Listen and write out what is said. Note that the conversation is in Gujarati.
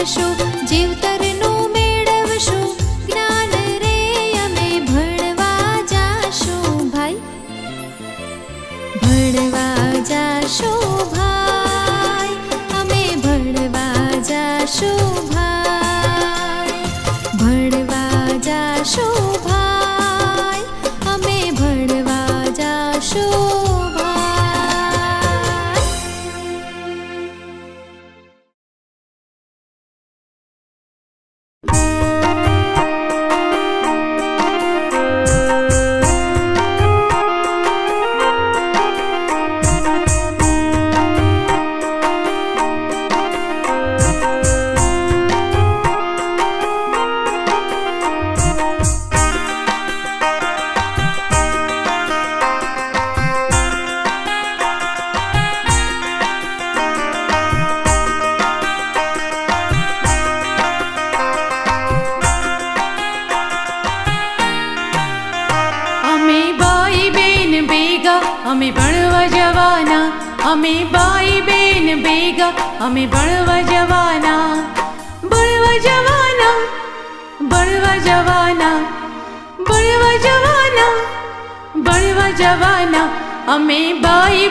કરશું, જીવતરનું મેળવશું જ્ઞાન રે અમે ભણવા જાશું ભાઈ, ભણવા જાશું ભાઈ, અમે ભણવા જાશું ભાઈ, ભણવા જાશું ભાઈ, અમે ભણવા જાશું અમે ભણવા જવાના, અમે ભાઈ બેન ભેગા અમે ભણવા જવાના, ભણવા જવાના, ભણવા જવાના, ભણવા જવાના, ભણવા જવાના, અમે ભાઈ